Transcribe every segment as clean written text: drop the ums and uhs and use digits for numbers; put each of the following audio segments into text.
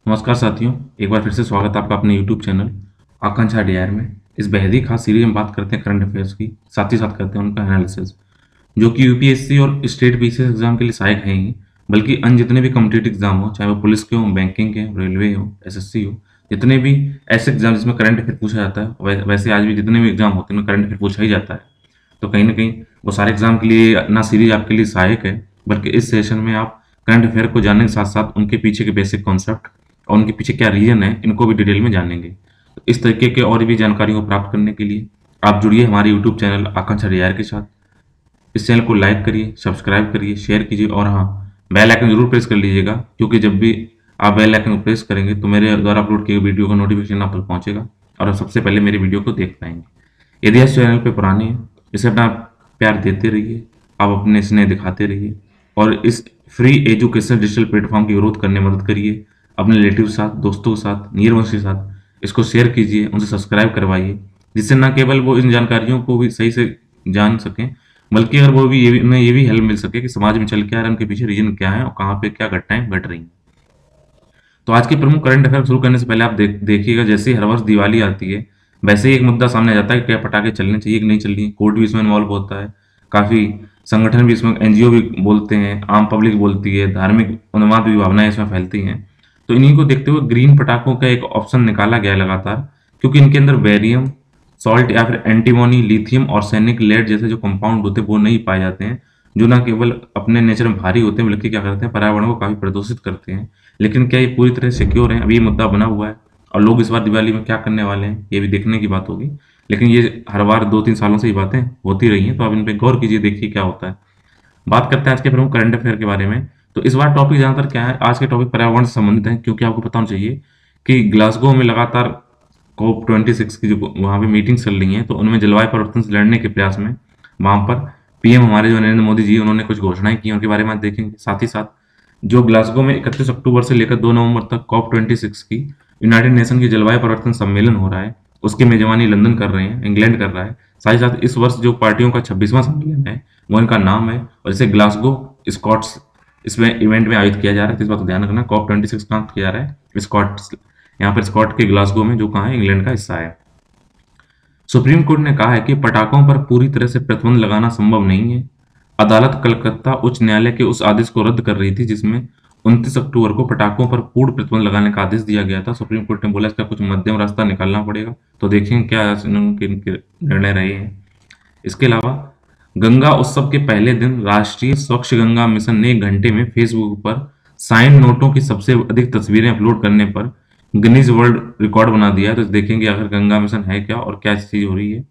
नमस्कार साथियों, एक बार फिर से स्वागत है आपका अपने YouTube चैनल आकांक्षा डीआर में। इस बेहद ही खास सीरीज में बात करते हैं करंट अफेयर्स की, साथ ही साथ करते हैं उनका एनालिसिस, जो कि यूपीएससी और स्टेट पीसीएस एग्जाम के लिए सहायक है ही, बल्कि अन्य जितने भी कॉम्पिटिटिव एग्जाम हो, चाहे वो पुलिस के हो, बैंकिंग के, रेलवे हो, एसएससी हो, जितने भी ऐसे एग्जाम जिसमें करंट अफेयर पूछा जाता है, वैसे आज भी जितने भी एग्जाम होते हैं उनमें करंट अफेयर पूछा ही जाता है। तो कहीं ना कहीं वो सारे एग्जाम के लिए ना सीरीज आपके लिए सहायक है, बल्कि इस सेशन में आप करंट अफेयर को जानने के साथ साथ उनके पीछे के बेसिक कॉन्सेप्ट और उनके पीछे क्या रीजन है, इनको भी डिटेल में जानेंगे। तो इस तरीके के और भी जानकारी को प्राप्त करने के लिए आप जुड़िए हमारे यूट्यूब चैनल आकांक्षा डीआर के साथ। इस चैनल को लाइक करिए, सब्सक्राइब करिए, शेयर कीजिए और हाँ, बेल आइकन जरूर प्रेस कर लीजिएगा, क्योंकि जब भी आप बेल आइकन को प्रेस करेंगे तो मेरे द्वारा अपलोड किए वीडियो का नोटिफिकेशन आप तक पहुंचेगा और आप सबसे पहले मेरे वीडियो को देख पाएंगे। यदि इस चैनल पर पुराने हैं, इसे अपना प्यार देते रहिए, आप अपने स्नेह दिखाते रहिए और इस फ्री एजुकेशन डिजिटल प्लेटफॉर्म की ग्रोथ करने में मदद करिए। अपने रिलेटिव के साथ, दोस्तों के साथ, नियर वंश के साथ इसको शेयर कीजिए, उनसे सब्सक्राइब करवाइए, जिससे न केवल वो इन जानकारियों को भी सही से जान सकें, बल्कि अगर वो भी उन्हें ये भी हेल्प मिल सके कि समाज में चल क्या रहा है, उनके पीछे रीजन क्या है और कहाँ पे क्या घटनाएं घट रही हैं। तो आज के प्रमुख करंट अफेयर शुरू करने से पहले आप देखिएगा, जैसे हर वर्ष दिवाली आती है वैसे ही एक मुद्दा सामने आ जाता है कि क्या पटाखे चलने चाहिए कि नहीं चलनी। कोर्ट भी इसमें इन्वॉल्व होता है, काफी संगठन भी इसमें, एनजीओ भी बोलते हैं, आम पब्लिक बोलती है, धार्मिक उन्माद भी भावनाएं इसमें फैलती हैं। तो इन्हीं को देखते हुए ग्रीन पटाखों का एक ऑप्शन निकाला गया है लगातार, क्योंकि इनके अंदर बेरियम सॉल्ट या फिर एंटीमोनी, लिथियम और सैनिक लेड जैसे जो कंपाउंड होते हैं वो नहीं पाए जाते हैं, जो ना केवल अपने नेचर में भारी होते हैं बल्कि क्या करते हैं, पर्यावरण को काफी प्रदूषित करते हैं। लेकिन क्या ये पूरी तरह सिक्योर है, अभी ये मुद्दा बना हुआ है और लोग इस बार दिवाली में क्या करने वाले हैं ये भी देखने की बात होगी। लेकिन ये हर बार 2-3 सालों से ये बातें होती रही हैं, तो आप इन पर गौर कीजिए, देखिए क्या होता है। बात करते हैं आज के प्रमुख करंट अफेयर के बारे में। तो इस बार टॉपिक ज्यादातर क्या है, आज के टॉपिक पर्यावरण से संबंधित है, क्योंकि आपको पता होना चाहिए कि ग्लासगो में लगातार COP26 की जो वहां पे मीटिंग चल रही है, तो उनमें जलवायु परिवर्तन से लड़ने के प्रयास में वहां पर पीएम हमारे जो नरेंद्र मोदी जी, उन्होंने कुछ घोषणाएं की, उनके बारे में आज देखेंगे। साथ ही साथ जो ग्लासगो में 31 अक्टूबर से लेकर 2 नवंबर तक COP26 की यूनाइटेड नेशन की जलवायु परिवर्तन सम्मेलन हो रहा है, उसकी मेजबानी लंदन कर रहे हैं, इंग्लैंड कर रहा है। साथ ही साथ इस वर्ष जो पार्टियों का 26वां सम्मेलन है वो इनका नाम है, और इसे ग्लासगो स्कॉट्स इसमें इवेंट में आयोजित किया जा रहा है। तो इस बात को ध्यान रखना, COP26 कहाँ किया जा रहा है, स्कॉट्स, यहाँ पर स्कॉट के ग्लासगो में, जो कहाँ है, इंग्लैंड का हिस्सा है। सुप्रीम कोर्ट ने कहा है कि पटाखों पर पूरी तरह से प्रतिबंध लगाना संभव नहीं है। अदालत कलकत्ता उच्च न्यायालय के उस आदेश को रद्द कर रही थी जिसमें 29 अक्टूबर को पटाखों पर पूर्ण प्रतिबंध लगाने का आदेश दिया गया था। सुप्रीम कोर्ट ने बोला इसका कुछ मध्यम रास्ता निकालना पड़ेगा, तो देखेंगे क्या इनके निर्णय रहे हैं। इसके अलावा गंगा उत्सव के पहले दिन राष्ट्रीय स्वच्छ गंगा मिशन ने 1 घंटे में फेसबुक पर साइन नोटों की सबसे अधिक तस्वीरें अपलोड करने पर गिनीज वर्ल्ड रिकॉर्ड बना दिया है। तो देखेंगे आखिर गंगा मिशन है क्या और क्या चीज हो रही है।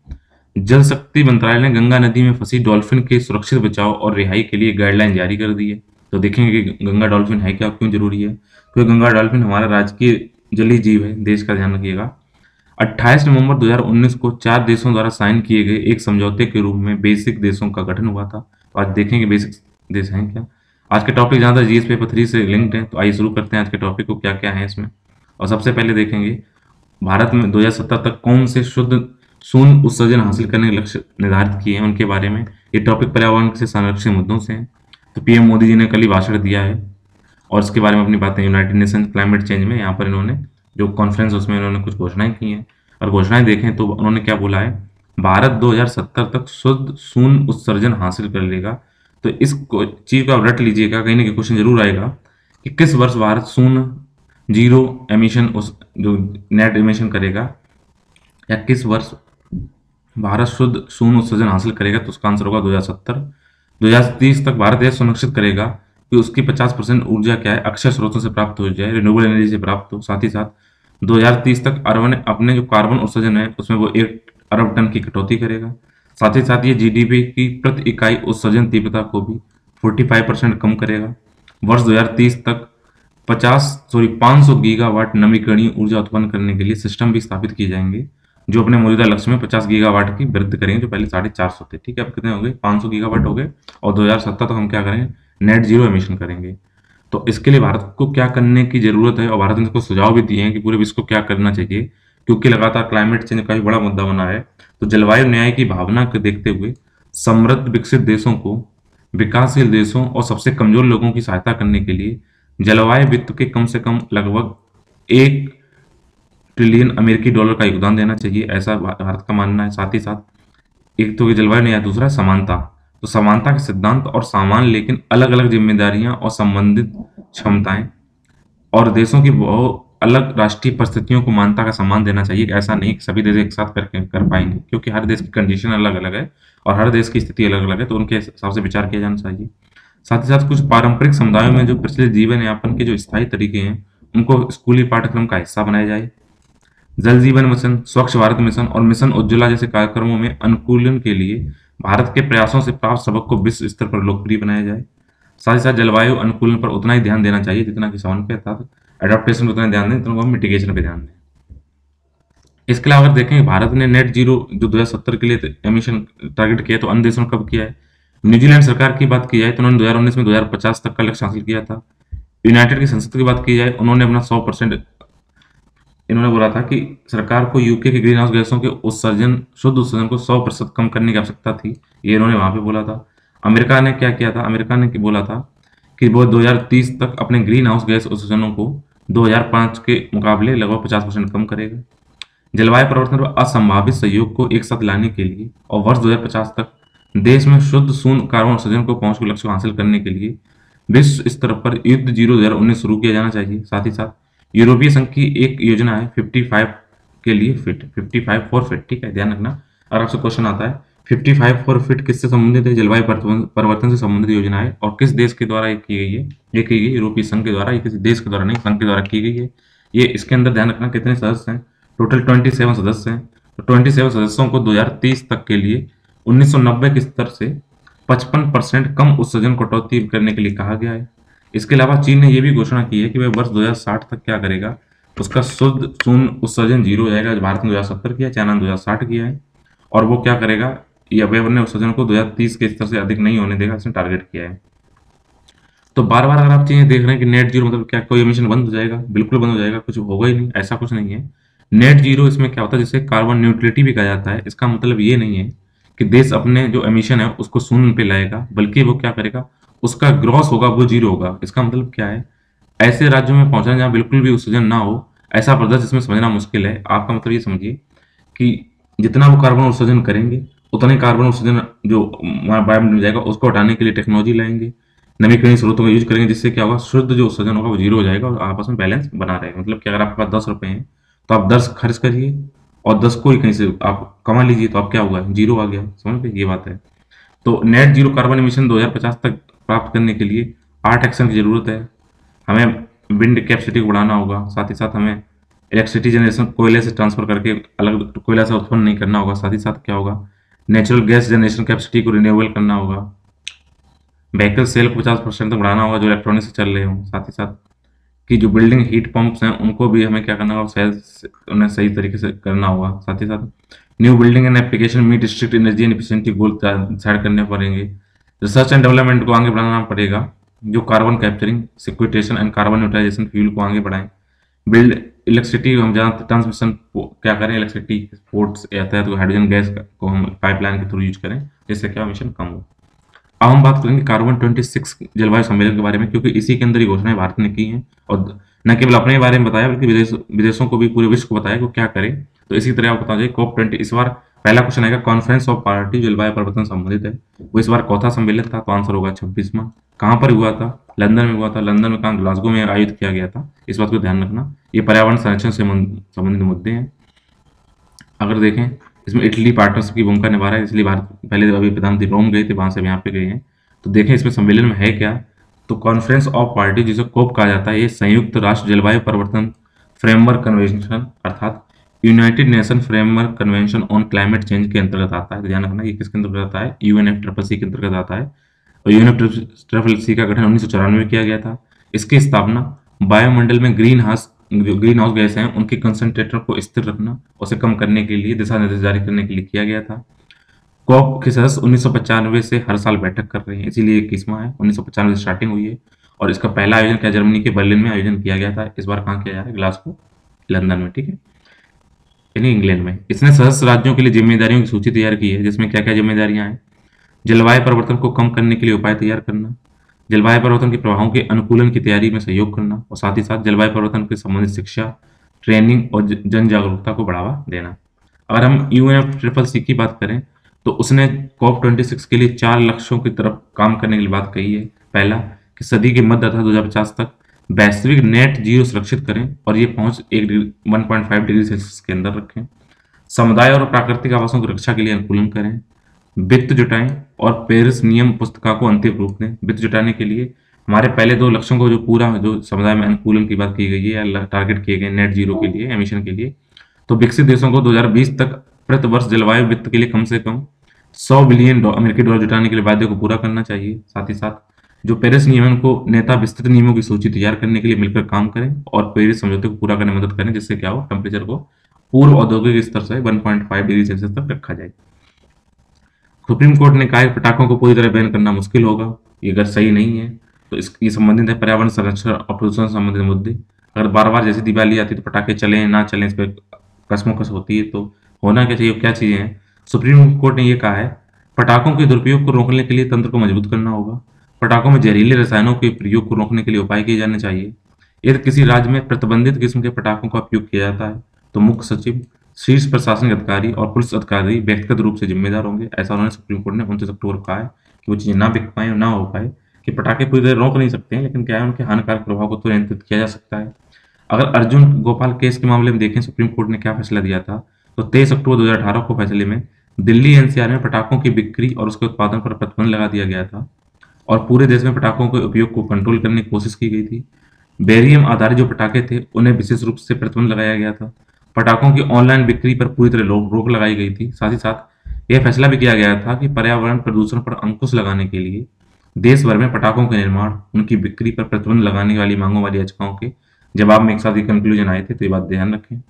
जल शक्ति मंत्रालय ने गंगा नदी में फंसी डॉल्फिन के सुरक्षित बचाव और रिहाई के लिए गाइडलाइन जारी कर दी है। तो देखेंगे कि गंगा डॉल्फिन है क्या, क्यों जरूरी है, क्योंकि गंगा डॉल्फिन हमारा राजकीय जलीय जीव है, देश का ध्यान रखिएगा। 28 नवंबर 2019 को 4 देशों द्वारा साइन किए गए एक समझौते के रूप में बेसिक देशों का गठन हुआ था। तो आज देखेंगे बेसिक देश हैं क्या। आज के टॉपिक ज्यादा जीएस पेपर 3 से लिंक्ड है, तो आइए शुरू करते हैं आज के टॉपिक को, क्या क्या है इसमें। और सबसे पहले देखेंगे भारत में 2070 तक कौन से शुद्ध शून्य उत्सर्जन हासिल करने के लक्ष्य निर्धारित किए हैं, उनके बारे में। ये टॉपिक पर्यावरण से संरक्षण मुद्दों से हैं। तो पीएम मोदी जी ने कल ही भाषण दिया है और इसके बारे में अपनी बातें यूनाइटेड नेशन क्लाइमेट चेंज में, यहाँ पर इन्होंने जो कॉन्फ्रेंस उसमें इन्होंने कुछ घोषणाएं की हैं। और घोषणाएं देखें तो उन्होंने क्या बोला है, भारत 2070 तक शुद्ध शून्य उत्सर्जन हासिल कर लेगा। तो इस चीज को आप रट लीजिएगा, कहीं ना कहीं क्वेश्चन जरूर आएगा कि किस वर्ष भारत शून्य जीरो एमिशन उस जो नेट एमिशन करेगा, या किस वर्ष भारत शुद्ध शून्य उत्सर्जन हासिल करेगा। तो उसका आंसर होगा 2070। 2030 तक भारत यह सुनिश्चित करेगा कि उसकी 50% ऊर्जा क्या है, अक्षय स्रोतों से प्राप्त हो जाए, रिन्यूएबल एनर्जी से प्राप्त हो। साथ ही साथ 2030 तक अरब अपने जो कार्बन उत्सर्जन है उसमें वो 1 अरब टन की कटौती करेगा। साथ ही साथ ये जीडीपी की प्रति इकाई उत्सर्जन तीव्रता को भी 45% कम करेगा। वर्ष 2030 तक 500 गीगावाट नवीकरणीय ऊर्जा उत्पन्न करने के लिए सिस्टम भी स्थापित किए जाएंगे, जो अपने मौजूदा लक्ष्य में 50 गीगावाट की वृद्धि करेंगे, जो पहले 450 थे। ठीक है, अब कितने हो गए, 500 गीगावाट हो गए। और 2070 तक हम क्या करेंगे, नेट जीरो एमिशन करेंगे। तो इसके लिए भारत को क्या करने की जरूरत है, और भारत ने इसको सुझाव भी दिए हैं कि पूरे विश्व को क्या करना चाहिए, क्योंकि लगातार क्लाइमेट चेंज का बड़ा मुद्दा बना है। तो जलवायु न्याय की भावना को देखते हुए समृद्ध विकसित देशों को विकासशील देशों और सबसे कमजोर लोगों की सहायता करने के लिए जलवायु वित्त के कम से कम लगभग 1 ट्रिलियन अमेरिकी डॉलर का योगदान देना चाहिए, ऐसा भारत का मानना है। साथ ही साथ एक तो जलवायु न्याय, दूसरा समानता। तो समानता के सिद्धांत और समान लेकिन अलग अलग जिम्मेदारियां और संबंधित क्षमताएं, और देशों की बहुत अलग राष्ट्रीय परिस्थितियों को मान्यता का सम्मान देना चाहिए। ऐसा नहीं कि सभी देश एक साथ करके कर पाएंगे, क्योंकि हर देश की कंडीशन अलग अलग है और हर देश की स्थिति अलग अलग है, तो उनके हिसाब से विचार किया जाना चाहिए। साथ ही साथ कुछ पारंपरिक समुदायों में जो प्रचलित जीवन यापन के जो स्थायी तरीके हैं, उनको स्कूली पाठ्यक्रम का हिस्सा बनाया जाए। जल जीवन मिशन, स्वच्छ भारत मिशन और मिशन उज्ज्वला जैसे कार्यक्रमों में अनुकूलन के लिए भारत के प्रयासों से प्राप्त सबक को विश्व स्तर पर लोकप्रिय बनाया जाए। साथ ही साथ जलवायु अनुकूलन पर उतना ही ध्यान देना चाहिए जितना कि सवन पे था, एडाप्टेशन पर उतना ध्यान दें, तो मिटिगेशन पे ध्यान दें। इसके अलावा अगर देखें, भारत ने नेट जीरो जो 2070 के लिए एमिशन टारगेट किया, तो अन्य देशों ने कब किया है। न्यूजीलैंड सरकार की बात की जाए तो उन्होंने 2019 में 2050 तक का लक्ष्य हासिल किया था। यूनाइटेड की संसद की बात की जाए, उन्होंने अपना 100%, इन्होंने बोला था कि सरकार को यूके के ग्रीन हाउस गैसों के उत्सर्जन, शुद्ध उत्सर्जन को 100% कम करने की आवश्यकता थी, ये इन्होंने वहां पे बोला था। अमेरिका ने क्या किया था, अमेरिका ने बोला था कि वो 2030 तक अपने ग्रीन हाउस गैस उत्सर्जनों को 2005 के मुकाबले लगभग 50% कम करेगा। जलवायु परिवर्तन पर असंभावित सहयोग को एक साथ लाने के लिए और वर्ष 2050 तक देश में शुद्ध शून्य कार्बन उत्सर्जन को पहुंच के लक्ष्य को हासिल करने के लिए विश्व स्तर पर युद्ध जीरो 2019 शुरू किया जाना चाहिए। साथ ही साथ यूरोपीय संघ की एक योजना है 55 के लिए फिट, 55 फॉर फिट, ठीक है, ध्यान रखना। और आपसे क्वेश्चन आता है 55 फॉर फिट किससे संबंधित है, जलवायु परिवर्तन से संबंधित योजना है, और किस देश के द्वारा ये की गई है, ये की गई यूरोपीय संघ के द्वारा, ये किसी देश के द्वारा नहीं, संघ के द्वारा की गई है। ये इसके अंदर ध्यान रखना कितने सदस्य हैं, टोटल 27 सदस्य हैं। तो 27 सदस्यों को 2030 तक के लिए 1990 के स्तर से 55% कम उत्सर्जन कटौती करने के लिए कहा गया है। इसके अलावा चीन ने यह भी घोषणा की है कि वह वर्ष 2060 तक क्या करेगा, उसका शुद्ध शून्य उत्सर्जन जीरो हो जाएगा। भारत ने 2070 किया, चाइना ने 2060 किया है, और वो क्या करेगा, या वह अपने उत्सर्जन को 2030 के स्तर से अधिक नहीं होने देगा, इसने टारगेट किया है। तो बार बार अगर आप चीजें देख रहे हैं कि नेट जीरो मतलब क्या, कोई एमिशन बंद हो जाएगा, बिल्कुल बंद हो जाएगा, कुछ होगा ही नहीं, ऐसा कुछ नहीं है। नेट जीरो इसमें क्या होता है, जिसे कार्बन न्यूट्रलिटी भी कहा जाता है। इसका मतलब ये नहीं है कि देश अपने जो एमिशन है उसको शून्य पे लाएगा, बल्कि वो क्या करेगा, उसका ग्रॉस होगा वो जीरो होगा। इसका मतलब क्या है, ऐसे राज्यों में पहुंचना जहां बिल्कुल भी उत्सर्जन ना हो, ऐसा प्रदेश जिसमें समझना मुश्किल है। आपका मतलब ये समझिए कि जितना वो कार्बन उत्सर्जन करेंगे उतना ही कार्बन उत्सर्जन जो वायुमंडल में जाएगा उसको हटाने के लिए टेक्नोलॉजी लाएंगे, नवीकरणीय स्रोतों का यूज करेंगे, जिससे क्या होगा, शुद्ध जो उत्सर्जन होगा वो जीरो हो जाएगा और आपस में बैलेंस बना रहेगा। मतलब कि अगर आपके पास 10 रुपए हैं तो आप 10 खर्च करिए और 10 को ही कहीं से आप कमा लीजिए, तो आप क्या होगा, जीरो आ गया। समझ गए, ये बात है। तो नेट जीरो कार्बन एमिशन 2050 तक प्राप्त करने के लिए 8 एक्शन की जरूरत है। हमें विंड कैपेसिटी को बढ़ाना होगा, साथ ही साथ हमें इलेक्ट्रिसिटी जनरेशन कोयले से ट्रांसफर करके अलग कोयला से उत्पन्न नहीं करना होगा। साथ ही साथ क्या होगा, नेचुरल गैस जनरेशन कैपेसिटी को रिन्यूएबल करना होगा। व्हीकल सेल को 50% तक बढ़ाना होगा जो इलेक्ट्रॉनिक से चल रहे हों। साथ ही साथ कि जो बिल्डिंग हीट पंप्स हैं उनको भी हमें क्या करना होगा, उन्हें सही तरीके से करना होगा। साथ ही साथ new building and application meet strict energy and efficiency goal set करने पड़ेंगे। रिसर्च एंड डेवलपमेंट को आगे बढ़ाना पड़ेगा, जो carbon capturing, sequestration and carbon utilization fuel को आगे बढ़ाएं। बिल्ड इलेक्ट्रिसिटी, हम जहाँ ट्रांसमिशन क्या करें, इलेक्ट्रिसिटी पोर्ट्स यातायात को हाइड्रोजन गैस को हम पाइपलाइन के थ्रू यूज करें, जिससे क्या एमिशन कम हो। अब हम बात करेंगे कार्बन 26 जलवायु सम्मेलन के बारे में, क्योंकि इसी के अंदर ही घोषणाएं भारत ने की हैं, और न केवल अपने बारे में बताया बल्कि विदेशों को भी, पूरे विश्व को बताया कि वो क्या करे। तो इसी तरह आपको बता दें, COP20 इस बार पहला क्वेश्चन आएगा, कॉन्फ्रेंस ऑफ पार्टी जलवायु परिवर्तन संबंधित है, वो इस बार चौथा सम्मेलन था, तो आंसर होगा 26वां। कहाँ पर हुआ था, लंदन में हुआ था। लंदन में कहाँ, ग्लासगो में आयोजित किया गया था। इस बात को ध्यान रखना, ये पर्यावरण संरक्षण से संबंधित मुद्दे हैं। अगर देखें, इसमें इटली पार्टनरशिप की भूमिका निभा रहा है, इसलिए भारत पहले अभी प्रधानमंत्री रोम गए थे, वहां से यहाँ पे गए हैं। तो देखें इसमें सम्मेलन में है क्या, तो कॉन्फ्रेंस ऑफ पार्टी जिसे कोप कहा जाता है, ये संयुक्त राष्ट्र जलवायु परिवर्तन फ्रेमवर्क कन्वेंशन अर्थात United nation framework convention on climate change के अंतर्गत आता है। तो ध्यान रखना ये किसके अंतर्गत आता है, UNFCCC के अंतर्गत आता है। और UNFCCC का गठन 1994 में किया गया था। इसकी स्थापना वायुमंडल में ग्रीन हाउस गैस हैं उनके कंसंट्रेटर को स्थिर रखना, उसे कम करने के लिए दिशा निर्देश जारी करने के लिए किया गया था। कॉप के सदस्य 1995 से हर साल बैठक कर रहे हैं, इसीलिए 21वां है। 1995 से स्टार्टिंग हुई है और इसका पहला आयोजन क्या जर्मनी के बर्लिन में आयोजन किया गया था। इस बार कहाँ किया जा रहा है, ग्लासगो, लंदन में, ठीक है, यानी इंग्लैंड में। इसने सदस्य राज्यों के लिए जिम्मेदारियों की सूची तैयार की है, जिसमें क्या क्या जिम्मेदारियां हैं, जलवायु परिवर्तन को कम करने के लिए उपाय तैयार करना, जलवायु परिवर्तन के प्रभावों के अनुकूलन की तैयारी में सहयोग करना, और साथ ही साथ जलवायु परिवर्तन के संबंधित शिक्षा, ट्रेनिंग और जन जागरूकता को बढ़ावा देना। अगर हम UNFCCC की बात करें तो उसने COP26 के लिए 4 लक्ष्यों की तरफ काम करने की बात कही है। पहला, कि सदी के मध्य अर्थात 2050 तक वैश्विक नेट जीरो सुरक्षित करें और ये पहुंच 1.5 डिग्री सेल्सियस के अंदर रखें। समुदाय और प्राकृतिक आवासों की रक्षा के लिए अनुकूलन करें। वित्त जुटाएं और पेरिस नियम पुस्तिका को अंतिम रूप दें। वित्त जुटाने के लिए हमारे पहले 2 लक्ष्यों को जो समुदाय में अनुकूलन की बात की गई है या टारगेट किए गए नेट जीरो के लिए, एमिशन के लिए, तो विकसित देशों को 2020 तक प्रति वर्ष जलवायु वित्त के लिए कम से कम $100 बिलियन अमेरिकी डॉलर जुटाने के लिए वादे को पूरा करना चाहिए। साथ ही साथ जो पेरिस नियमन को नेता विस्तृत नियमों की सूची तैयार करने के लिए मिलकर काम करें और पेरिस समझौते को पूरा करने में मदद करें, जिससे क्या हो, टेम्परेचर को पूर्व औद्योगिक स्तर से 1.5 डिग्री सेल्सियस तक रखा जाए। सुप्रीम कोर्ट ने कहा कि पटाखों को पूरी तरह बैन करना मुश्किल होगा, ये अगर सही नहीं है तो ये संबंधित है पर्यावरण संरक्षण और प्रदूषण से संबंधित मुद्दे। अगर बार बार जैसे दिवाली आती है तो पटाखे चलें ना चलें, इस पर कसमोकस होती है, तो होना क्या चाहिए, क्या चीजें हैं। सुप्रीम कोर्ट ने यह कहा है, पटाखों के दुरुपयोग को रोकने के लिए तंत्र को मजबूत करना होगा। पटाखों में जहरीले रसायनों के प्रयोग को रोकने के लिए उपाय किए जाने चाहिए। यदि किसी राज्य में प्रतिबंधित किस्म के पटाखों का उपयोग किया जाता है तो मुख्य सचिव, शीर्ष प्रशासनिक अधिकारी और पुलिस अधिकारी व्यक्तिगत रूप से जिम्मेदार होंगे। ऐसा उन्होंने सुप्रीम कोर्ट ने 29 अक्टूबर को कहा है कि वो चीजें ना बिक पाए, ना हो पाए, कि पटाखे पूरी तरह रोक नहीं सकते हैं, लेकिन क्या है, उनके हानिकारक प्रभाव को तो नियंत्रित किया जा सकता है। अगर अर्जुन गोपाल केस के मामले में देखें सुप्रीम कोर्ट ने क्या फैसला दिया था, तो 23 अक्टूबर 2018 को फैसले में दिल्ली NCR में पटाखों की बिक्री और उसके उत्पादन पर प्रतिबंध लगा दिया गया था और पूरे देश में पटाखों के उपयोग को कंट्रोल करने की कोशिश की गई थी। बेरियम आधारित जो पटाखे थे उन्हें विशेष रूप से प्रतिबंध लगाया गया था। पटाखों की ऑनलाइन बिक्री पर पूरी तरह रोक लगाई गई थी। साथ ही साथ यह फैसला भी किया गया था कि पर्यावरण प्रदूषण पर अंकुश लगाने के लिए देश भर में पटाखों के निर्माण, उनकी बिक्री पर प्रतिबंध लगाने वाली मांगों वाली याचिकाओं के जवाब में एक साथ ही कंक्लूजन आए थे, तो ये बात ध्यान रखें।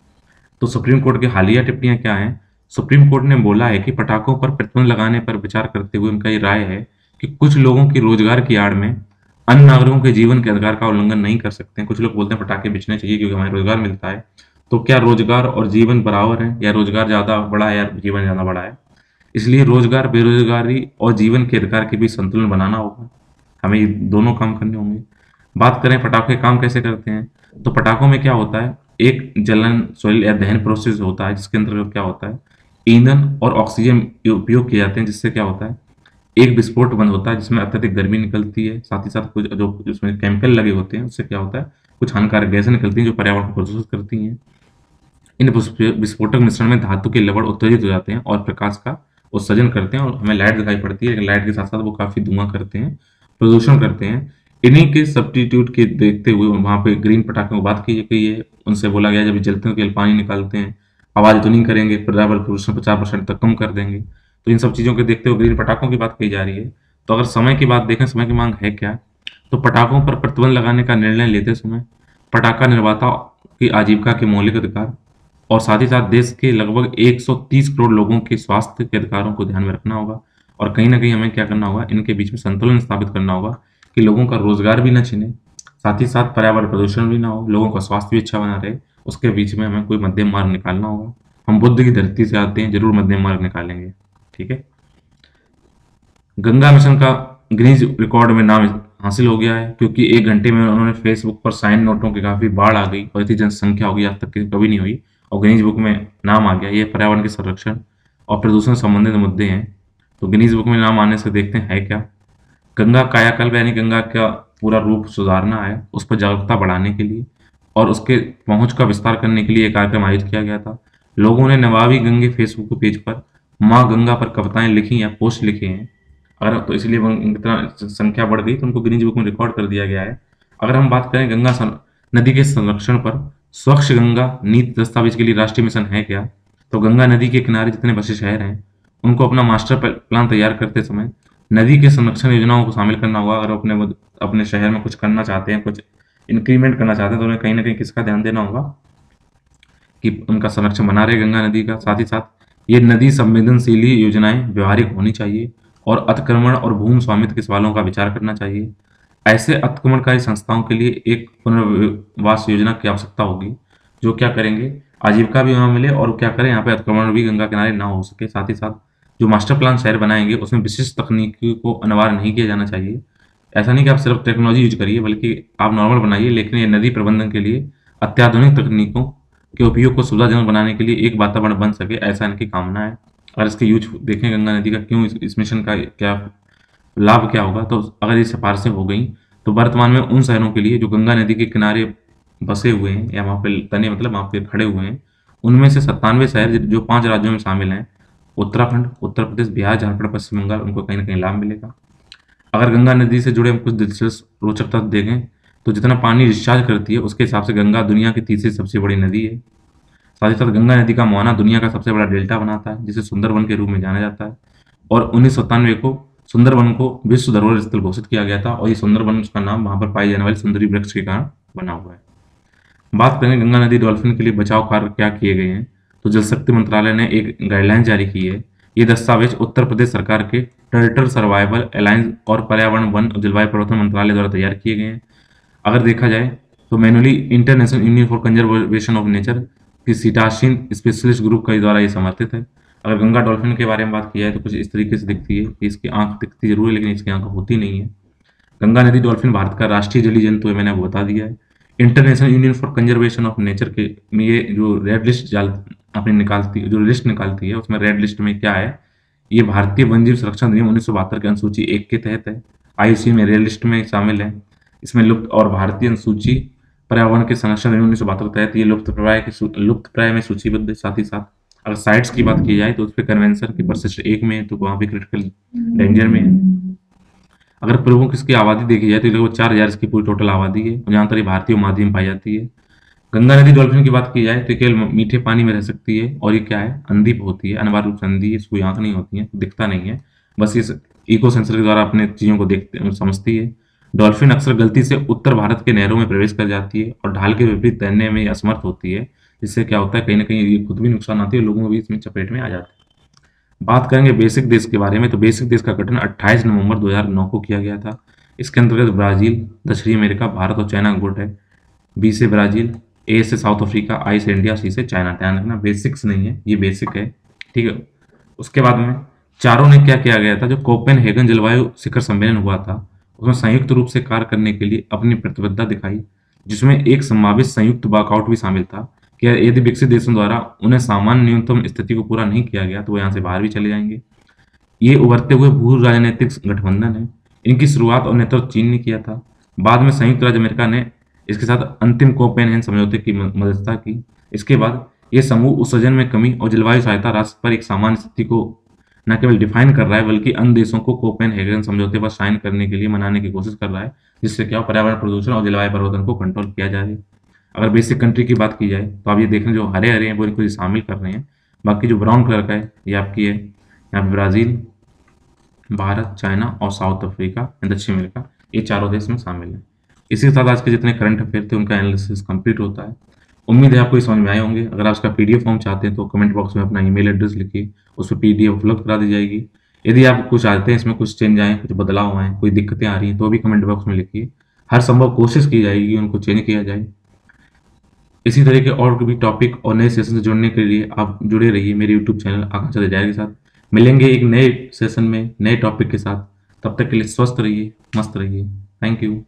तो सुप्रीम कोर्ट की हालिया टिप्पणियां क्या हैं? सुप्रीम कोर्ट ने बोला है कि पटाखों पर प्रतिबंध लगाने पर विचार करते हुए उनका ये राय है कि कुछ लोगों की रोजगार की आड़ में अन्य नागरिकों के जीवन के अधिकार का उल्लंघन नहीं कर सकते हैं। कुछ लोग बोलते हैं पटाखे बेचने चाहिए क्योंकि हमें रोजगार मिलता है, तो क्या रोजगार और जीवन बराबर है, या रोजगार ज्यादा बड़ा है या जीवन ज्यादा बड़ा है? इसलिए रोजगार, बेरोजगारी और जीवन के अधिकार के बीच संतुलन बनाना होगा, हमें ये दोनों काम करने होंगे। बात करें पटाखे काम कैसे करते हैं, तो पटाखों में क्या होता है, एक जलन सोइल या दहन प्रोसेस होता है जिसके अंतर्गत क्या होता है, ईंधन और ऑक्सीजन उपयोग किए जाते हैं, जिससे क्या होता है, एक विस्फोट बंद होता है जिसमें अत्यधिक गर्मी निकलती है। साथ ही साथ कुछ जो उसमें केमिकल लगे होते हैं उससे क्या होता है, कुछ हानिकारक गैसें निकलती हैं जो पर्यावरण को प्रदूषित करती हैं। इन विस्फोटक मिश्रण में धातु के लवण उत्तेजित हो जाते हैं और प्रकाश का उत्सर्जन करते हैं और हमें लाइट दिखाई पड़ती है, लेकिन लाइट के साथ साथ वो काफी धुआं करते हैं, प्रदूषण करते हैं। इन्हीं के सब्स्टिट्यूट के देखते हुए वहां पे ग्रीन पटाखों की बात की गई है। उनसे बोला गया जब जलते हैं केवल पानी निकालते हैं, आवाज तो नहीं करेंगे, पर्यावरण प्रदूषण 50% तक कम कर देंगे। तो इन सब चीजों के देखते हुए ग्रीन पटाखों की बात कही जा रही है। तो अगर समय की बात देखें, समय की मांग है क्या, तो पटाखों पर प्रतिबंध लगाने का निर्णय लेते समय पटाखा निर्माता की आजीविका के मौलिक अधिकार और साथ ही साथ देश के लगभग 130 करोड़ लोगों के स्वास्थ्य के अधिकारों को ध्यान में रखना होगा। और कहीं ना कहीं हमें क्या करना होगा, इनके बीच में संतुलन स्थापित करना होगा कि लोगों का रोजगार भी ना छिने, साथ ही साथ पर्यावरण प्रदूषण भी ना हो, लोगों का स्वास्थ्य भी अच्छा बना रहे। उसके बीच में हमें कोई मध्यम मार्ग निकालना होगा। हम बुद्ध की धरती से आते हैं, जरूर मध्यम मार्ग निकालेंगे। ठीक है। गंगा मिशन का गिनीज रिकॉर्ड में नाम हासिल हो गया है क्योंकि 1 घंटे में उन्होंने फेसबुक पर साइन नोटों की काफी बाढ़ आ गई और इतनी जनसंख्या हो गई, आज तक कभी नहीं हुई, और गिनीज बुक में नाम आ गया। ये पर्यावरण के संरक्षण और प्रदूषण से संबंधित मुद्दे हैं। तो गिनीज बुक में नाम आने से देखते हैं है क्या। गंगा कायाकल्प यानी गंगा का पूरा रूप सुधारना है, उस पर जागरूकता बढ़ाने के लिए और उसके पहुंच का विस्तार करने के लिए एक कार्यक्रम आयोजित किया गया था। लोगों ने नमामि गंगे फेसबुक पेज पर माँ गंगा पर कविताएं लिखी या पोस्ट लिखे हैं। अगर तो इसलिए इतना संख्या बढ़ गई तो उनको गिनीज बुक में रिकॉर्ड कर दिया गया है। अगर हम बात करें गंगा नदी के संरक्षण पर, स्वच्छ गंगा नीति दस्तावेज के लिए राष्ट्रीय मिशन है क्या, तो गंगा नदी के किनारे जितने बसे शहर हैं उनको अपना मास्टर प्लान तैयार करते समय नदी के संरक्षण योजनाओं को शामिल करना होगा। अगर अपने शहर में कुछ करना चाहते हैं, कुछ इंक्रीमेंट करना चाहते हैं, तो उन्हें कहीं ना कहीं किसका ध्यान देना होगा कि उनका संरक्षण बना रहे गंगा नदी का। साथ ही साथ ये नदी संवेदनशील योजनाएं व्यवहारिक होनी चाहिए और अतिक्रमण और भूमि स्वामित्व के सवालों का विचार करना चाहिए। ऐसे अतिक्रमणकारी संस्थाओं के लिए एक पुनर्वास योजना की आवश्यकता होगी, जो क्या करेंगे, आजीविका भी वहां मिले और क्या करें, यहाँ पे अतिक्रमण भी गंगा किनारे ना हो सके। साथ ही साथ जो मास्टर प्लान शहर बनाएंगे उसमें विशिष्ट तकनीकी को अनिवार्य नहीं किया जाना चाहिए। ऐसा नहीं कि आप सिर्फ टेक्नोलॉजी यूज करिए, बल्कि आप नॉर्मल बनाइए, लेकिन ये नदी प्रबंधन के लिए अत्याधुनिक तकनीकों के उपयोग को सुविधाजनक बनाने के लिए एक वातावरण बन सके, ऐसा इनकी कामना है। अगर इसके यूज देखें गंगा नदी का क्यों, इस मिशन का क्या लाभ क्या होगा, तो अगर ये सिफारिशें हो गई तो वर्तमान में उन शहरों के लिए जो गंगा नदी के किनारे बसे हुए हैं या वहाँ पे तने मतलब वहाँ पे खड़े हुए हैं, उनमें से 97 शहर जो 5 राज्यों में शामिल हैं, उत्तराखंड, उत्तर प्रदेश, बिहार, झारखंड, पश्चिम बंगाल, उनको कहीं न कहीं लाभ मिलेगा। अगर गंगा नदी से जुड़े हम कुछ दिलचस्प रोचक तथ्य देखें, तो जितना पानी डिस्चार्ज करती है उसके हिसाब से गंगा दुनिया की तीसरी सबसे बड़ी नदी है। साथ ही साथ गंगा नदी का मुहाना दुनिया का सबसे बड़ा डेल्टा बनाता है, जिसे सुंदरवन के रूप में जाना जाता है। और 1997 को सुंदरवन को विश्व धरोहर स्थल घोषित किया गया था, और ये सुंदरवन उसका नाम वहां पर पाई जाने वाली सुंदरी वृक्ष के कारण बना हुआ है। बात करें गंगा नदी डॉल्फिन के लिए बचाव कार्य क्या किए गए हैं, तो जल शक्ति मंत्रालय ने एक गाइडलाइन जारी की है। ये दस्तावेज उत्तर प्रदेश सरकार के टर्टल सर्वाइवल अलायंस और पर्यावरण, वन और जलवायु परिवर्तन मंत्रालय द्वारा तैयार किए गए हैं। अगर देखा जाए तो manually international union for conservation of nature की सीटाशीन स्पेशलिस्ट ग्रुप के द्वारा ये समर्थित है। अगर गंगा डॉल्फिन के बारे में बात की जाए तो कुछ इस तरीके से दिखती है कि इसकी आंख दिखती जरूर है, लेकिन इसकी आंख होती नहीं है। गंगा नदी डॉल्फिन भारत का राष्ट्रीय जलीय जंतु है, मैंने आपको बता दिया है। International union for conservation of nature के में ये जो रेड लिस्ट अपनी निकालती है, जो लिस्ट निकालती है, उसमें रेड लिस्ट में क्या है, ये भारतीय वन्यजीव संरक्षण अधिनियम 1972 के अनुसूची 1 के तहत है। आईयूसीएन में रेड लिस्ट में शामिल है। इसमें लुप्त और भारतीय अनुसूची पर्यावरण के संरक्षण अधिनियम 1972 के तहत ये लुप्त प्राय में सूचीबद्ध है। साथ ही साथ अगर साइट्स की बात की जाए तो उस पर कन्वेंशन के परिशिष्ट 1 में है, तो वहाँ पे क्रिटिकल डेंजर में है। अगर प्रमुख इसकी आबादी देखी जाए तो लगभग 4000 इसकी पूरी टोटल आबादी है, और जहाँ तक भारतीय उपमहाद्वीप में पाई जाती है। गंगा नदी डॉल्फिन की बात की जाए तो केवल मीठे पानी में रह सकती है, और ये क्या है, अंधी होती है, अनिवार्य रूप से अंधी है, इसको आंख नहीं होती है, दिखता नहीं है, बस इस इको सेंसर के द्वारा अपने चीजों को देखते समझती है। डॉल्फिन अक्सर गलती से उत्तर भारत के नहरों में प्रवेश कर जाती है और ढाल के विपरीत तैरने में असमर्थ होती है, जिससे क्या होता है, कहीं ना कहीं ये खुद भी नुकसान आती है, लोगों को भी इसमें चपेट में आ जाते हैं। बात करेंगे बेसिक देश के बारे में, तो बेसिक देश का गठन 28 नवंबर 2009 को किया गया था। इसके अंतर्गत ब्राजील, दक्षिणी अमेरिका, भारत और चाइना गुट है। बी से ब्राजील, ए से साउथ अफ्रीका, आई से इंडिया, सी से चाइना। ध्यान रखना बेसिक्स नहीं है, ये बेसिक है, ठीक है। उसके बाद में चारों ने क्या किया गया था, जो कोपेनहेगन जलवायु शिखर सम्मेलन हुआ था, उसमें संयुक्त रूप से कार्य करने के लिए अपनी प्रतिबद्धता दिखाई, जिसमें एक संभावित संयुक्त वॉकआउट भी शामिल था कि यदि विकसित देशों द्वारा उन्हें सामान्य न्यूनतम स्थिति को पूरा नहीं किया गया तो वो यहाँ से बाहर भी चले जाएंगे। ये उभरते हुए भू राजनीतिक गठबंधन है। इनकी शुरुआत और नेतृत्व चीन ने किया था। बाद में संयुक्त राज्य अमेरिका ने इसके साथ अंतिम कोपेनहेगन समझौते की मध्यस्थता की। इसके बाद ये समूह उत्सर्जन में कमी और जलवायु सहायता राष्ट्र पर एक सामान्य स्थिति को न केवल डिफाइन कर रहा है, बल्कि अन्य देशों को कोपेनहेगन समझौते पर साइन करने के लिए मनाने की कोशिश कर रहा है, जिससे क्या पर्यावरण प्रदूषण और जलवायु परिवर्तन को कंट्रोल किया जाए। अगर बेसिक कंट्री की बात की जाए तो आप ये देख रहे हैं, जो हरे हरे हैं वो इनको शामिल कर रहे हैं, बाकी जो ब्राउन कलर का है ये आपकी है यहाँ पे ब्राजील, भारत, चाइना और साउथ अफ्रीका, दक्षिण अमेरिका, ये चारों देश में शामिल है। इसी के साथ आज के जितने करंट अफेयर थे उनका एनालिसिस कंप्लीट होता है। उम्मीद है आपको ये समझ में आए होंगे। अगर आप उसका पीडीएफ फॉर्म चाहते हैं तो कमेंट बॉक्स में अपना ईमेल एड्रेस लिखिए, उस पर पीडीएफ उपलब्ध करा दी जाएगी। यदि आप कुछ चाहते हैं इसमें कुछ चेंज आए, कुछ बदलाव आए, कोई दिक्कतें आ रही हैं, तो भी कमेंट बॉक्स में लिखिए। हर संभव कोशिश की जाएगी उनको चेंज किया जाए। इसी तरह के और भी टॉपिक और नए सेशन से जुड़ने के लिए आप जुड़े रहिए मेरे यूट्यूब चैनल आकांक्षा डिजायर के साथ। मिलेंगे एक नए सेशन में नए टॉपिक के साथ। तब तक के लिए स्वस्थ रहिए, मस्त रहिए। Thank you.